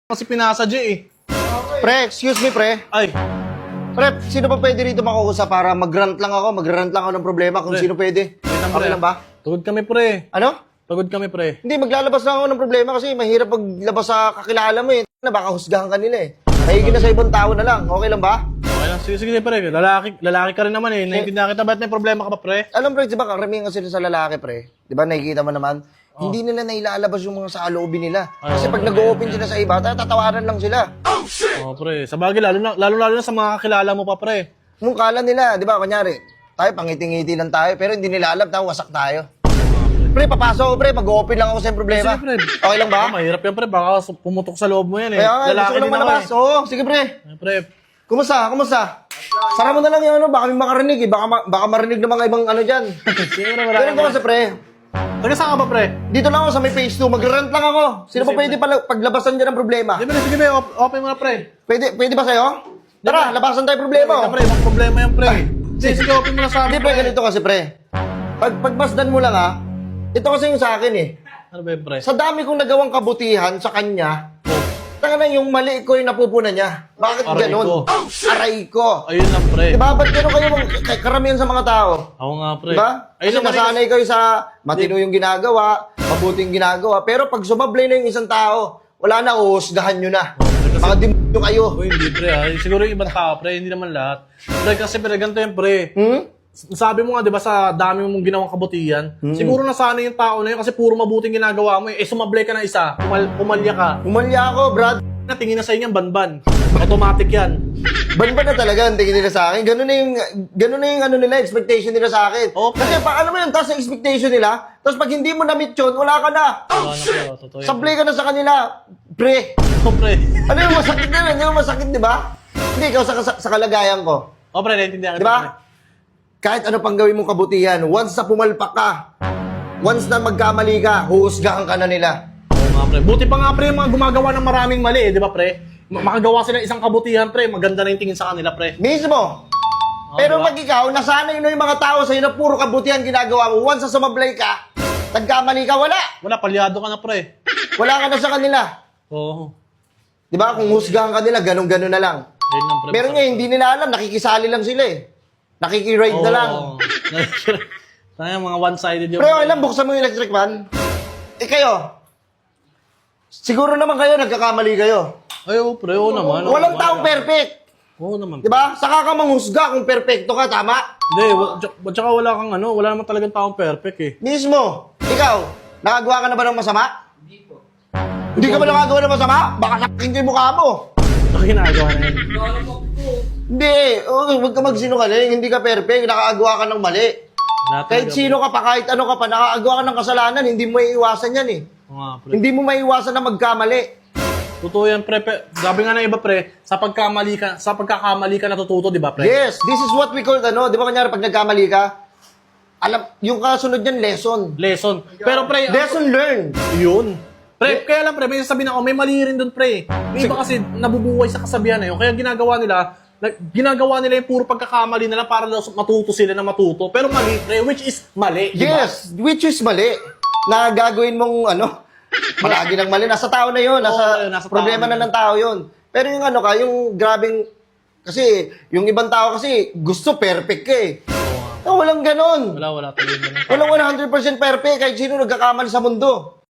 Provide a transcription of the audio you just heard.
Kasi pinasa J eh. Pre, excuse me, pre. Ay, Pre, sino pa pwede rito makukusa para mag-rant lang ako? Mag-rant lang ako ng problema kung Pre. sino pwede. Okay lang ba? Pagod kami pre. Ano? Pagod kami pre. Hindi, maglalabas lang ako ng problema kasi mahirap paglabas sa kakilala mo eh. Na baka husgahan ka nila eh. Mahigin na sa ibang tao na lang. Okay lang ba? Okay lang. Sige, sige pre. Lalaki ka rin naman eh. Naiintindihan kita. Ba't may problema ka pa pre? Alam pre, di ba karamihan kasi sa lalaki pre? Di ba nakikita mo naman? Hindi nila nailalabas yung mga saaloobin nila. Kasi pag nag-open sila sa iba, tatawaran lang sila. Oh pre. Sa bagay, lalo na sa mga kakilala mo pa pre. Nung kala nila, di ba, kunyari, tayo pangiti-ngiti lang tayo, pero hindi nila alam, wasak tayo. Pre, papasok ako pre, mag-open lang ako sa problema. Sige pre. Okay lang ba? Mahirap yan pre. Baka pumutok sa loob mo yan eh. Kaya nga, gusto ko lang din ako malabas. eh. Oo, sige pre. Pre. Kumusta? Kumusta? Sara mo na lang yung ano, baka may makarinig eh. Baka marinig ng mga ibang ano dyan. Sige pre. Wala Ganun ko kasi pre. Taga saan ka ba pre? Dito lang ako sa may phase 2, mag-rant lang ako. Sino pa pwede paglabasan dyan ng problema? Sige pre. Open mo na pre. Pwede ba sa'yo? Tara, labasan tayo problema. Pre, ibang problema yan pre. Sige, open mo na sa Hindi amin pre, ganito kasi pre. Pagmasdan mo lang ha, ito kasi yung sa akin eh. Ano ba yun pre? Sa dami kong nagawang kabutihan sa kanya, tanga na yung mali ko yung napupunan niya. Bakit Aray ganun? ko. Aray ko. Ayun lang pre. Diba? Ba't ganun kayo karamihan sa mga tao? Ako nga pre. Diba? Ayun Kasi lang nasanay kayo sa matino yung ginagawa, mabuting ginagawa. Pero pag sumablay na yung isang tao, wala na, uhusgahan nyo na. Mga demonyo kayo. Uy, hindi pre ha. Siguro yung ibang tao pre, hindi naman lahat. Pre, kasi pre, ganito yan pre. Sabi mo nga, di ba, sa dami mong ginawang kabutihan, siguro nasanay yung tao na yun kasi puro mabuting ginagawa mo eh. Eh, sumablay ka na isa, pumalya ka. Umalya ako, Brad. Natingin na sa inyo banban. Automatic yan. Banban na talaga ang tingin nila sa akin. Ganun na yung ano nila, expectation nila sa akin. Okay. Kasi paano mo yung taas ng expectation nila, tapos pag hindi mo na-meet yun, wala ka na. Wala na pre, totoo yan. Sablay ka na sa kanila. Pre. Oh, pre. Ano yung masakit na yun? Ano yung masakit, di ba? Hindi, ikaw sa kalagayan ko. Oh, pre, naintindihan Di kita, ba? pre. Kahit ano pang gawin mong kabutihan, once na pumalpak ka, once na magkamali ka, huhusgahan ka na nila. Oo nga pre. Buti pa nga pre yung mga gumagawa ng maraming mali eh, di ba pre? Makagawa sila ng isang kabutihan pre, maganda na yung tingin sa kanila pre. Mismo. Pero pag ikaw, nasanay na yung mga tao sa'yo na puro kabutihan ginagawa mo, once na sumablay ka, nagkamali ka, wala. Wala, palyado ka na pre. Wala ka na sa kanila. Oo. Di ba? Kung husgahan ka nila, ganun-ganun na lang. Ayun lang pre. Meron nga, hindi nila alam, nakikisali lang sila eh. Nakikiride na lang. Tayo mga one-sided yung... Pero okay lang, buksan mo yung electric fan. Eh kayo, siguro naman kayo, nagkakamali kayo. Ay, oo pre, oo naman. Walang taong perfect. Oo naman. Di ba? Saka ka manghusga kung perfecto ka, tama? Hindi, tsaka wala kang ano, wala naman talagang taong perfect eh. Mismo. Ikaw, nakagawa ka na ba ng masama? Hindi po. Hindi ka ba nakagawa ng masama? Baka sakin ko yung mukha mo. Ano ginagawa na yun? Hindi. Huwag ka magsinungaling. Hindi ka perfect. Nakagawa ka ng mali. Kahit sino ka pa, kahit ano ka pa, nakagawa ka ng kasalanan, hindi mo maiiwasan yan eh. Oo nga pre. Hindi mo maiiwasan na magkamali. Totoo yan pre. Sabi nga ng iba pre, sa pagkakamali ka natututo, di ba pre? Yes, this is what we call, ano, di ba kanyari pag nagkamali ka, alam, yung kasunod yan, lesson. Lesson. Pero pre, Lesson learned. yun. Pre, kaya lang pre, may sasabihin ako, may mali rin dun pre. May iba kasi nabubuhay sa kasabihan na yun. Kaya ginagawa nila yung puro pagkakamali nila para daw matuto sila na matuto. Pero mali pre, which is mali, di ba? Yes, which is mali. Na gagawin mong, ano, palagi ng mali. Nasa tao na yun. Oo, Nasa nasa problema tao na ng tao yun. Pero yung ano ka, yung grabing, kasi, yung ibang tao kasi, gusto perfect ka eh. Walang ganon. Wala talaga. Walang 100% perfect kahit sino nagkakamali sa mundo.